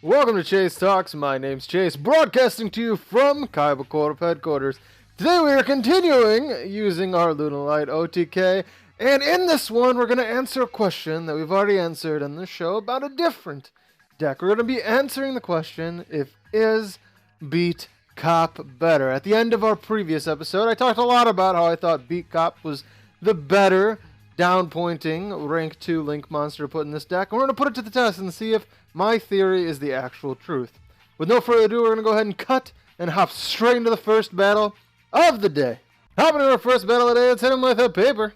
Welcome to Chase Talks. My name's Chase, broadcasting to you from Kaiba Corp headquarters. Today we are continuing using our Lunalight OTK, and in this one we're going to answer a question that we've already answered in the show about a different deck. We're going to be answering the question, if is Beat Cop better? At the end of our previous episode, I talked a lot about how I thought Beat Cop was the better down-pointing rank 2 Link monster to put in this deck. And we're going to put it to the test and see if my theory is the actual truth. With no further ado, we're going to go ahead and cut and hop straight into the first battle of the day. Hopping into our first battle of the day, let's hit him with a paper.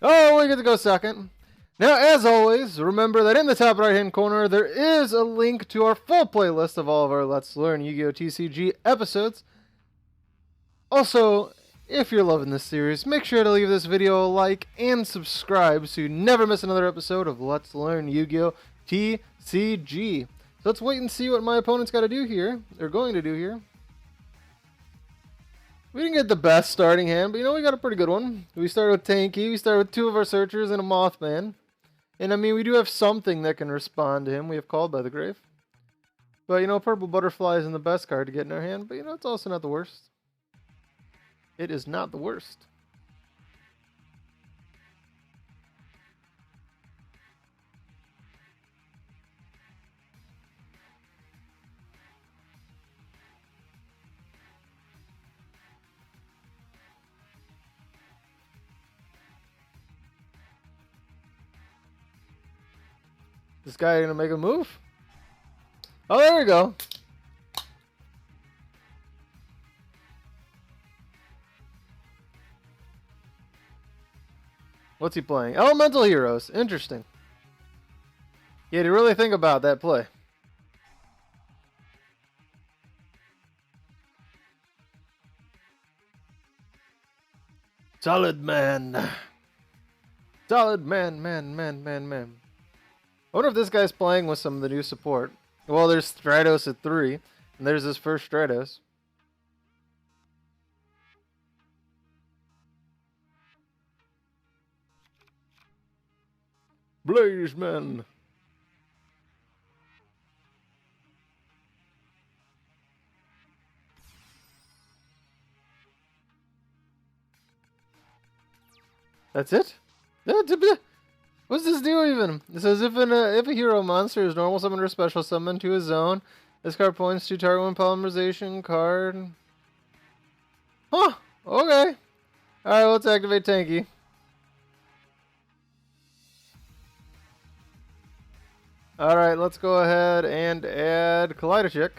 Oh, we get to go second. Now, as always, remember that in the top right-hand corner, there is a link to our full playlist of all of our Let's Learn Yu-Gi-Oh! TCG episodes. Also, if you're loving this series, make sure to leave this video a like and subscribe so you never miss another episode of Let's Learn Yu-Gi-Oh! TCG. So let's wait and see what my opponent's got to do here, or going to do here. We didn't get the best starting hand, but you know, we got a pretty good one. We started with Tenki, we started with two of our searchers and a Mothman. And I mean, we do have something that can respond to him. We have Called by the Grave. But you know, Purple Butterfly isn't the best card to get in our hand, but you know, it's also not the worst. It is not the worst. This guy gonna make a move? Oh, there we go. What's he playing? Elemental Heroes. Interesting. Yeah, to really think about that play. Solid man. Solid man. I wonder if this guy's playing with some of the new support. Well, there's Stratos at 3, and there's his first Stratos. Blazeman. That's it? What's this do even? It says if a hero monster is normal summoned or special summoned to a zone, this card points to target one polymerization card. Huh. Okay. Alright, let's activate Tenki. Alright, let's go ahead and add Kaleido.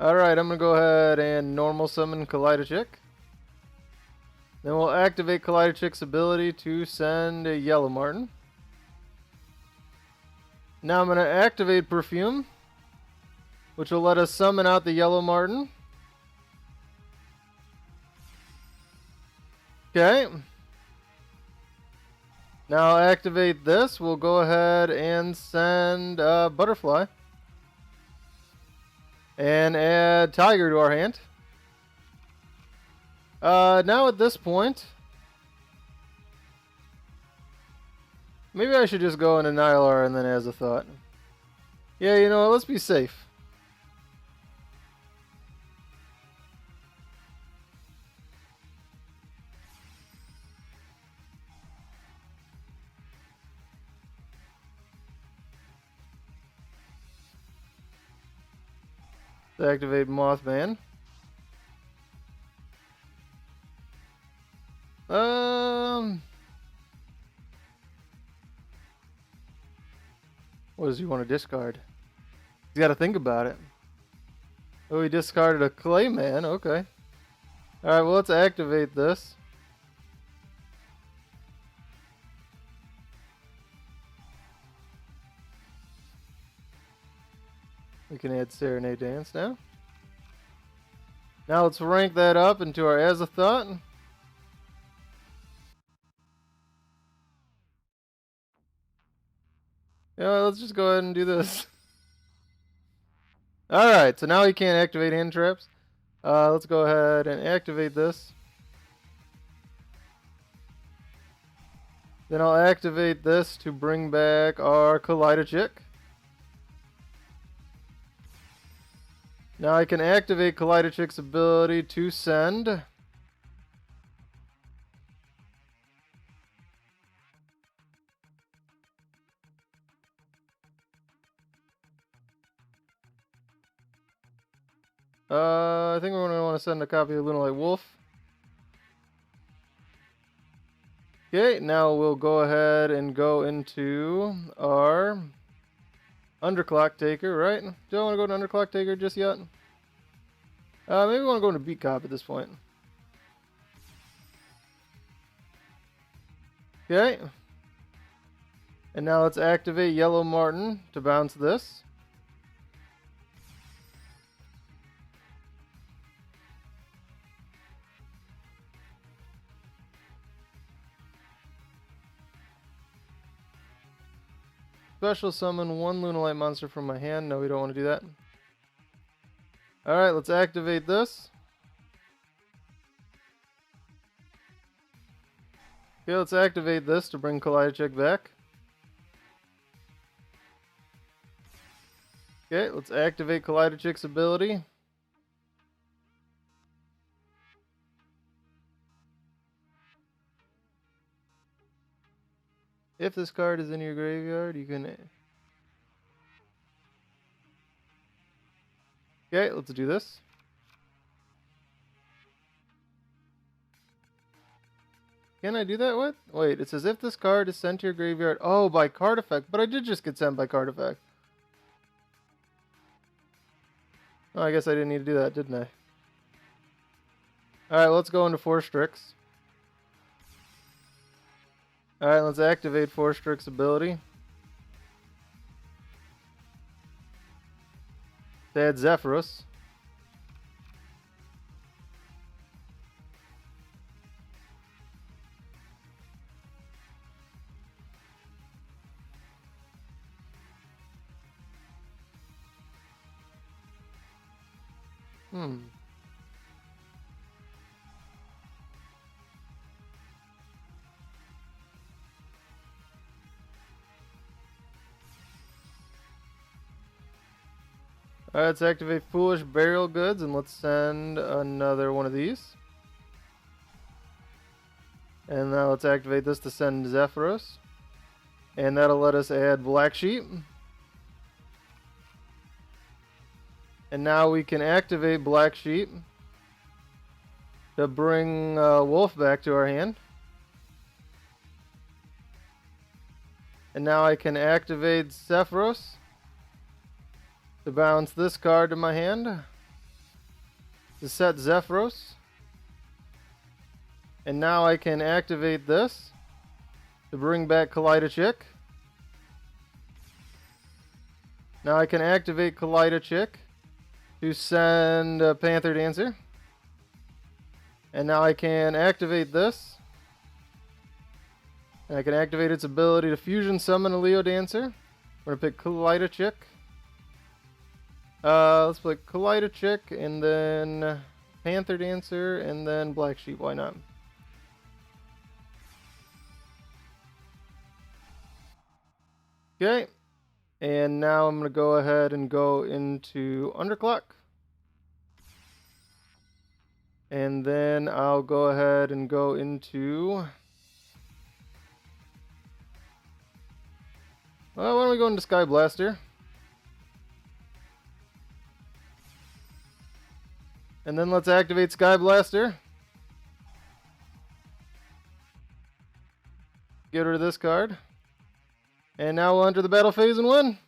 Alright, I'm going to go ahead and normal summon Kaleido. Then we'll activate Kaleido's ability to send a yellow Marten. Now I'm going to activate Perfume, which will let us summon out the yellow Marten. Okay. Now I'll activate this. We'll go ahead and send Butterfly. And add Tiger to our hand. Now at this point, maybe I should just go into Nyaria and then Azathot. Yeah, you know what, let's be safe. Activate Mothman. What does he want to discard? He's got to think about it. Oh, he discarded a Clayman. Okay. Alright, well, let's activate this. We can add Serenade Dance now. Now let's rank that up into our Azathot. Yeah, let's just go ahead and do this. Alright, so now he can't activate hand traps. Let's go ahead and activate this. Then I'll activate this to bring back our Kaleido chick. Now I can activate Kaleido chick's ability to send. I think we're going to want to send a copy of Lunalight Wolf. Okay, now we'll go ahead and go into our Underclock Taker, right? Do I want to go to Underclock Taker just yet? Maybe we want to go into Beat Cop at this point. Okay. And now let's activate Yellow Marten to bounce this. Special summon one Lunalight monster from my hand. No, we don't want to do that. Alright, let's activate this. Okay, let's activate this to bring Kaleido chick back. Okay, let's activate Kaleido chick's ability. If this card is in your graveyard, you can... Okay, let's do this. Can I do that with? Wait, it says if this card is sent to your graveyard... Oh, by card effect. But I did just get sent by card effect. Oh, I guess I didn't need to do that, didn't I? Alright, let's go into 4 Strix. Alright, let's activate 4 Strix ability. To add Zephyros. Alright, let's activate Foolish Burial Goods and let's send another one of these. And now let's activate this to send Zephyros. And that'll let us add Black Sheep. And now we can activate Black Sheep to bring Wolf back to our hand. And now I can activate Zephyros to bounce this card to my hand. To set Zephyros. And now I can activate this to bring back Kaleido chick. Now I can activate Kaleido chick to send Panther Dancer. And now I can activate this. And I can activate its ability to fusion summon a Leo Dancer. We're going to pick Kaleido chick. Let's play Kaleido chick and then Panther Dancer and then Black Sheep. Why not? Okay. And now I'm going to go ahead and go into Underclock. And then I'll go ahead and go into... Well, why don't we go into Sky Blaster? And then let's activate Sky Blaster. Get rid of this card. And now we'll enter the battle phase and win.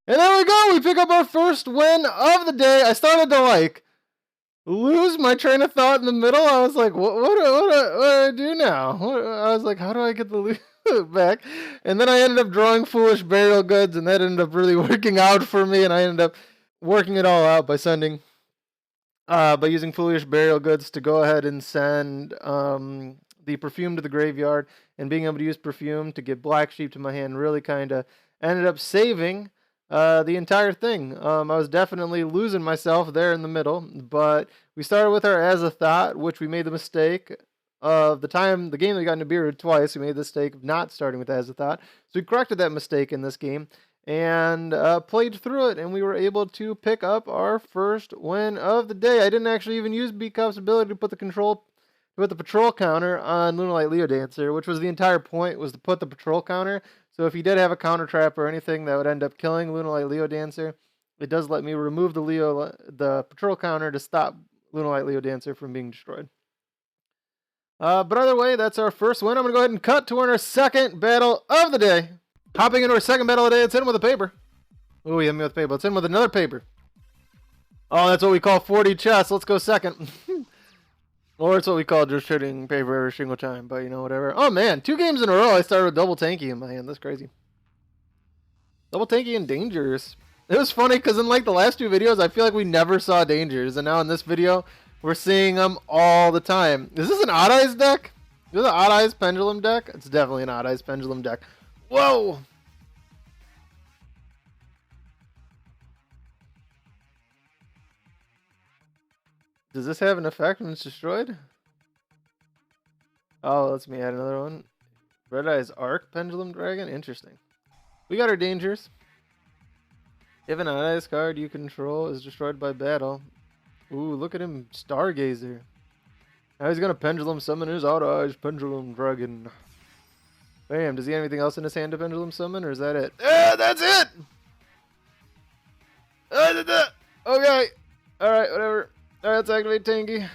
And there we go. We pick up our first win of the day. I started to lose my train of thought in the middle. I was like, what do I do now? I was like, how do I get the loot back? And then I ended up drawing Foolish Burial Goods, and that ended up really working out for me. And I ended up working it all out by sending... by using Foolish Burial Goods to go ahead and send the Perfume to the graveyard, and being able to use Perfume to get Black Sheep to my hand really kind of ended up saving the entire thing. I was definitely losing myself there in the middle, but we started with our Azathot, which we made the mistake of the game that we got Nibiru twice. We made the mistake of not starting with Azathot, so we corrected that mistake in this game and played through it, and we were able to pick up our first win of the day. I didn't actually even use B-Cup's ability to put the patrol counter on Lunalight Leo Dancer, which was the entire point, was to put the patrol counter. So if he did have a counter trap or anything that would end up killing Lunalight Leo Dancer, it does let me remove the patrol counter to stop Lunalight Leo Dancer from being destroyed. But either way, that's our first win. I'm going to go ahead and cut to our second battle of the day. Hopping into our second battle of the day, it's in with a paper. Oh, he hit me with paper. It's in with another paper. Oh, that's what we call 40 chests. Let's go second. Or it's what we call just trading paper every single time, but you know, whatever. Oh man, 2 games in a row I started with double Tenki in my hand. That's crazy. Double Tenki and Dangers. It was funny because in like the last 2 videos, I feel like we never saw Dangers, and now in this video, we're seeing them all the time. Is this an Odd Eyes deck? Is this an Odd Eyes Pendulum deck? It's definitely an Odd Eyes Pendulum deck. Whoa! Does this have an effect when it's destroyed? Oh, let's me add another one. Red Eyes Arc Pendulum Dragon? Interesting. We got our Dangers. If an Odd Eyes card you control is destroyed by battle. Ooh, look at him, Stargazer. Now he's gonna Pendulum summon his Odd Eyes Pendulum Dragon. Bam, does he have anything else in his hand to Pendulum summon, or is that it? That's it! Okay. Alright, whatever. Alright, let's activate Tenki.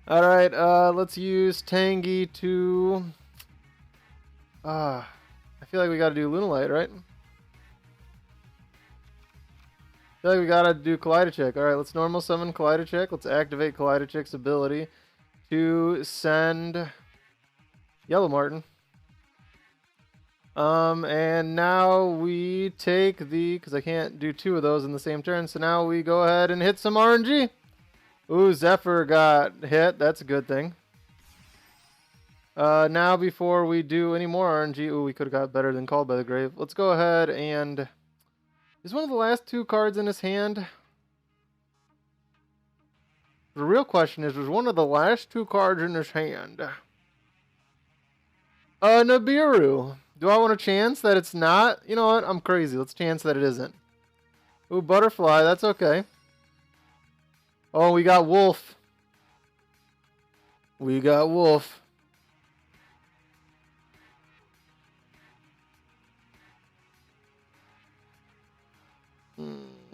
Alright, let's use Tenki to... I feel like we gotta do Lunalight, right? I feel like we gotta do Kaleido. Alright, let's normal summon Kaleido. Let's activate Kaleido's ability to send Yellow Marten. And now we take because I can't do 2 of those in the same turn, so now we go ahead and hit some RNG. Ooh, Zephyr got hit. That's a good thing. Now before we do any more RNG, ooh, we could have got better than Called by the Grave. Let's go ahead and... Is one of the last 2 cards in his hand? The real question is, was one of the last 2 cards in his hand Nibiru? Do I want a chance that it's not? You know what? I'm crazy. Let's chance that it isn't. Ooh, Butterfly. That's okay. Oh, we got Wolf. We got Wolf.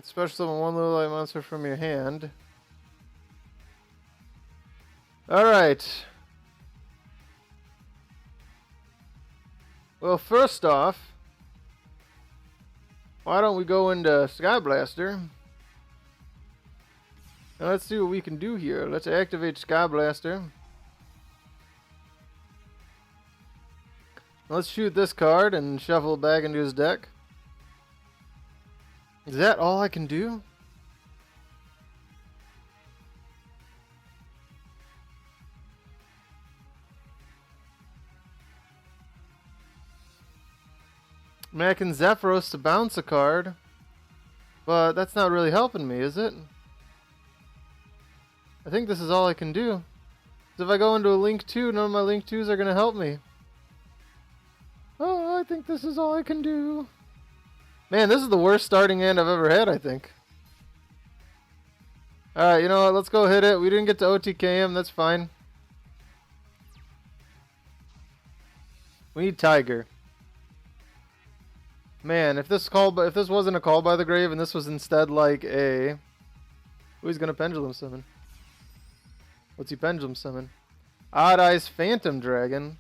Special summon 1 Lunalight monster from your hand. Alright. Well, first off, why don't we go into Sky Blaster? Now let's see what we can do here. Let's activate Sky Blaster. Let's shoot this card and shuffle it back into his deck. Is that all I can do? I mean, I can Zephyros to bounce a card, but that's not really helping me, is it? I think this is all I can do. So if I go into a Link 2, none of my Link 2s are going to help me. Oh, I think this is all I can do. Man, this is the worst starting hand I've ever had, I think. Alright, you know what? Let's go hit it. We didn't get to OTK him. That's fine. We need Tiger. Man, if this wasn't a Call by the Grave and this was instead like a... Ooh, he's gonna Pendulum Summon. What's he Pendulum Summon? Odd Eyes Phantom Dragon.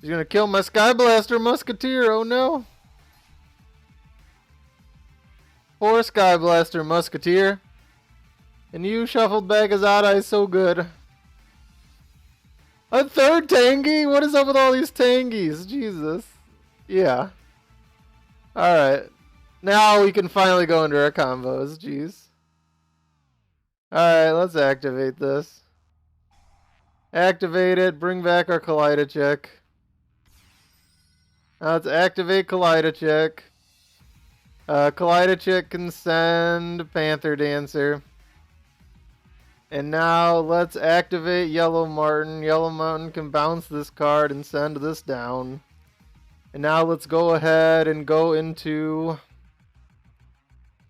He's gonna kill my Sky Blaster Musketeer, oh no. Poor Sky Blaster Musketeer. And you shuffled back his Odd Eyes so good. A 3rd Tenki? What is up with all these Tengis? Jesus. Yeah. Alright. Now we can finally go into our combos. Jeez. Alright, let's activate this. Activate it. Bring back our Kaleido. Now let's activate Kaleido. Kaleido can send Panther Dancer. And now let's activate Yellow Marten. Yellow Marten can bounce this card and send this down. And now let's go ahead and go into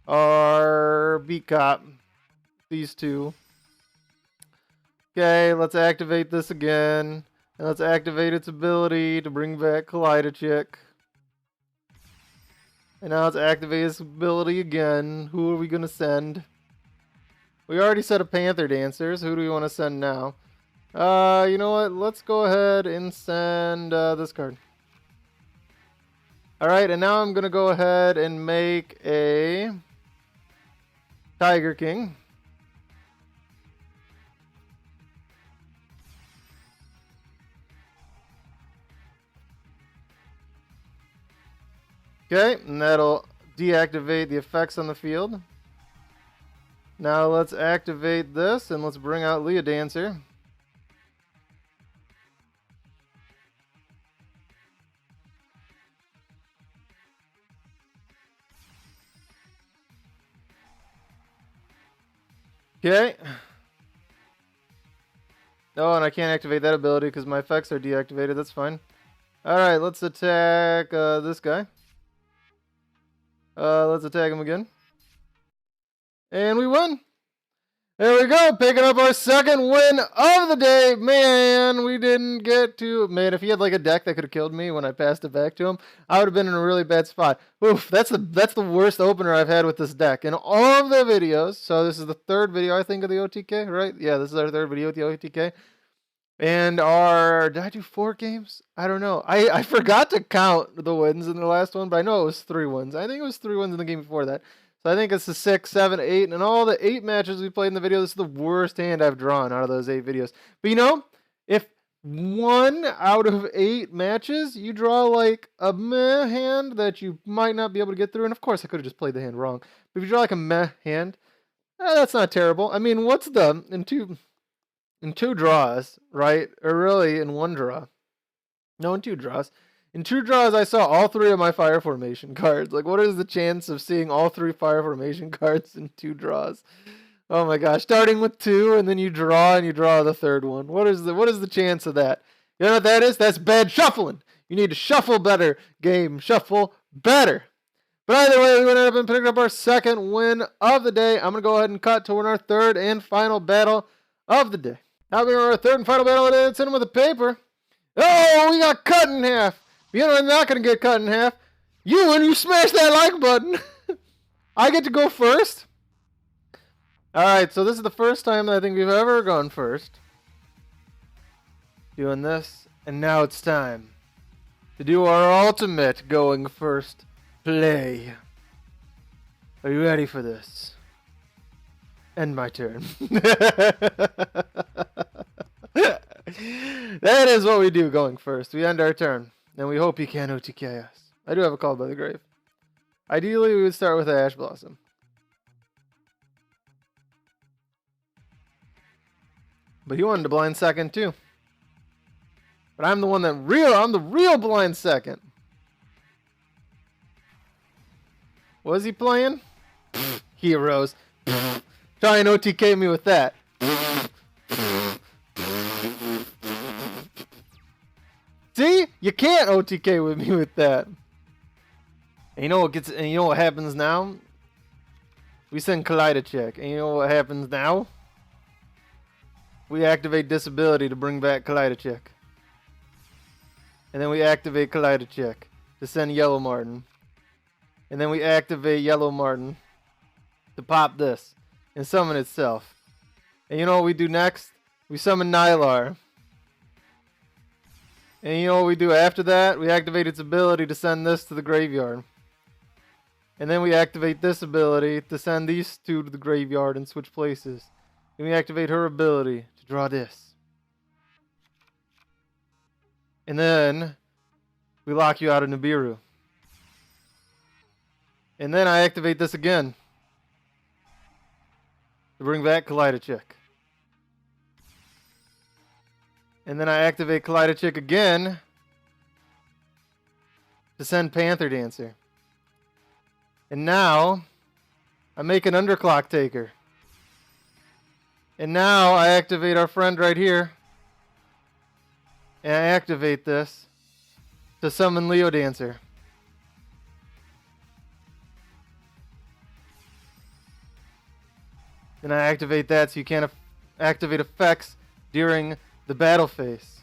our beat cop. These two. Okay, let's activate this again. And let's activate its ability to bring back Kaleido. And now let's activate its ability again. Who are we going to send? We already set a Panther Dancers. Who do we want to send now? You know what? Let's go ahead and send this card. Alright, and now I'm going to go ahead and make a Tiger King. Okay, and that'll deactivate the effects on the field. Now let's activate this and let's bring out Leo Dancer. Okay. Oh, and I can't activate that ability because my effects are deactivated. That's fine. Alright, let's attack this guy. Let's attack him again. And we won. There we go, picking up our second win of the day. Man, we didn't get to... Man, if he had like a deck that could have killed me when I passed it back to him, I would have been in a really bad spot. Oof, that's the worst opener I've had with this deck. In all of the videos, so this is the third video, I think, of the OTK, right? Yeah, this is our third video with the OTK. And did I do 4 games? I don't know. I forgot to count the wins in the last one, but I know it was 3 wins. I think it was 3 wins in the game before that. So I think it's the 6, 7, 8, and all the 8 matches we played in the video. This is the worst hand I've drawn out of those 8 videos. But you know, if 1 out of 8 matches, you draw like a meh hand that you might not be able to get through, and of course I could have just played the hand wrong. But if you draw like a meh hand, that's not terrible. I mean, what's the, in two draws, right? Or really in 1 draw. No, in 2 draws. In 2 draws, I saw all 3 of my Fire Formation cards. Like, what is the chance of seeing all 3 Fire Formation cards in 2 draws? Oh my gosh. Starting with 2, and then you draw, and you draw the 3rd one. What is the chance of that? You know what that is? That's bad shuffling. You need to shuffle better, game. Shuffle better. But either way, we went up and picked up our second win of the day. I'm going to go ahead and cut to win our 3rd and final battle of the day. Now we're our 3rd and final battle of the day. Let's hit him with a paper. Oh, we got cut in half. You know I'm not going to get cut in half. When you smash that like button, I get to go first. Alright, so this is the first time that I think we've ever gone first. Doing this. And now it's time to do our ultimate going first play. Are you ready for this? End my turn. That is what we do going first. We end our turn. And we hope he can OTK us. I do have a Call by the Grave. Ideally, we would start with Ash Blossom. But he wanted to blind second too. But I'm the one I'm the real blind second. Was he playing? Heroes. Try and OTK me with that. See? You can't OTK with me with that. And you know what happens now? We send Kaleido. And you know what happens now? We activate Disability to bring back Kaleido. And then we activate Kaleido to send Yellow Marten. And then we activate Yellow Marten to pop this and summon itself. And you know what we do next? We summon Nylar. And you know what we do after that? We activate its ability to send this to the graveyard. And then we activate this ability to send these 2 to the graveyard and switch places. And we activate her ability to draw this. And then we lock you out of Nibiru. And then I activate this again to bring back Kaleido. And then I activate Kaleido again to send Panther Dancer. And now I make an Underclock Taker. And now I activate our friend right here. And I activate this to summon Leo Dancer. And I activate that so you can't activate effects during the battle phase.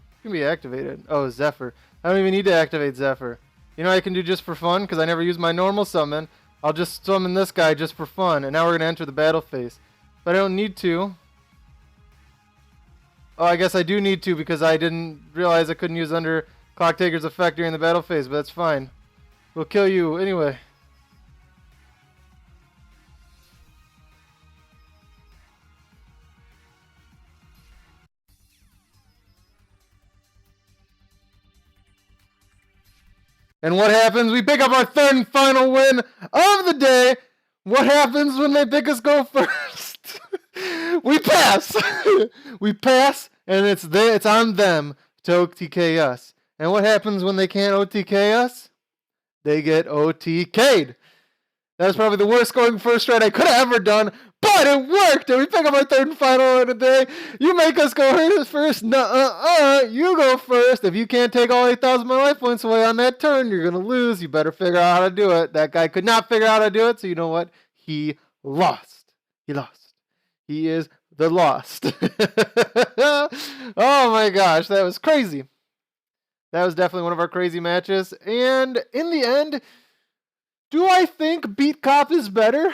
It can be activated. Oh, Zephyr. I don't even need to activate Zephyr. You know what I can do just for fun? Because I never use my normal summon. I'll just summon this guy just for fun. And now we're going to enter the battle phase. But I don't need to. Oh, I guess I do need to because I didn't realize I couldn't use Underclock Taker's effect during the battle phase. But that's fine. We'll kill you anyway. And what happens? We pick up our third and final win of the day. What happens when they pick us go first? We pass. We pass, and it's on them to OTK us. And what happens when they can't OTK us? They get OTK'd. That was probably the worst going first right I could have ever done, but it worked, and we pick up our third and final one today. You make us go first. You go first. If you can't take all 8,000 of my life points away on that turn, you're going to lose. You better figure out how to do it. That guy could not figure out how to do it, so you know what? He lost. He lost. He is the lost. Oh my gosh, that was crazy. That was definitely one of our crazy matches, and in the end, do I think Beat Cop is better?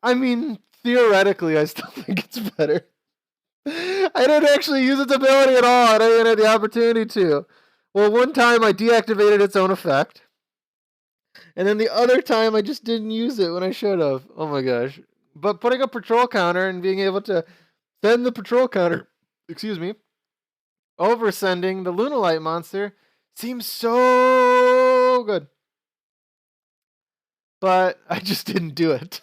I mean, theoretically, I still think it's better. I didn't actually use its ability at all. I didn't even have the opportunity to. Well, one time I deactivated its own effect. And then the other time I just didn't use it when I should have. Oh my gosh. But putting a patrol counter and being able to send the patrol counter, over sending the Lunalight monster seems so good. But I just didn't do it.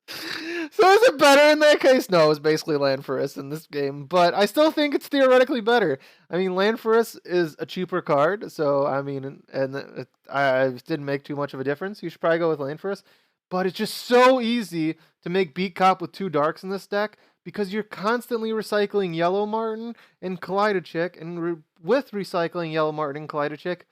So is it better in that case? No, it was basically Landforest in this game. But I still think it's theoretically better. I mean, Landforest is a cheaper card. So, I mean, I didn't make too much of a difference. You should probably go with Landforest. But it's just so easy to make Beat Cop with 2 darks in this deck. Because you're constantly recycling Yellow Marten and Kaleido Chick. And with recycling Yellow Marten and Kaleido Chick,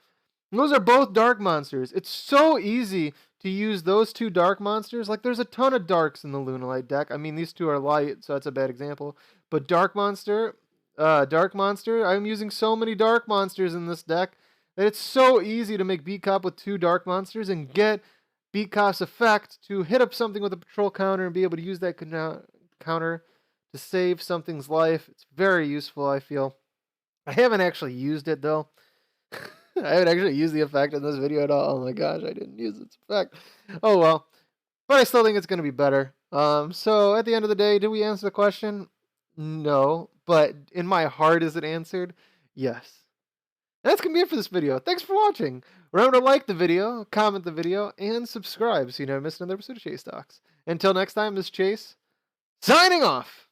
those are both dark monsters. It's so easy to use those 2 dark monsters. Like, there's a ton of darks in the Lunalight deck. I mean, these 2 are light, so that's a bad example. But dark monster, I'm using so many dark monsters in this deck that it's so easy to make Beat Cop with 2 dark monsters and get Beat Cop's effect to hit up something with a patrol counter and be able to use that counter to save something's life. It's very useful, I feel. I haven't actually used it, though. I haven't actually used the effect in this video at all. Oh my gosh, I didn't use its effect. Oh well. But I still think it's going to be better. So at the end of the day, did we answer the question? No. But in my heart, is it answered? Yes. And that's going to be it for this video. Thanks for watching. Remember to like the video, comment the video, and subscribe so you never miss another episode of Chase Talks. Until next time, this is Chase, signing off.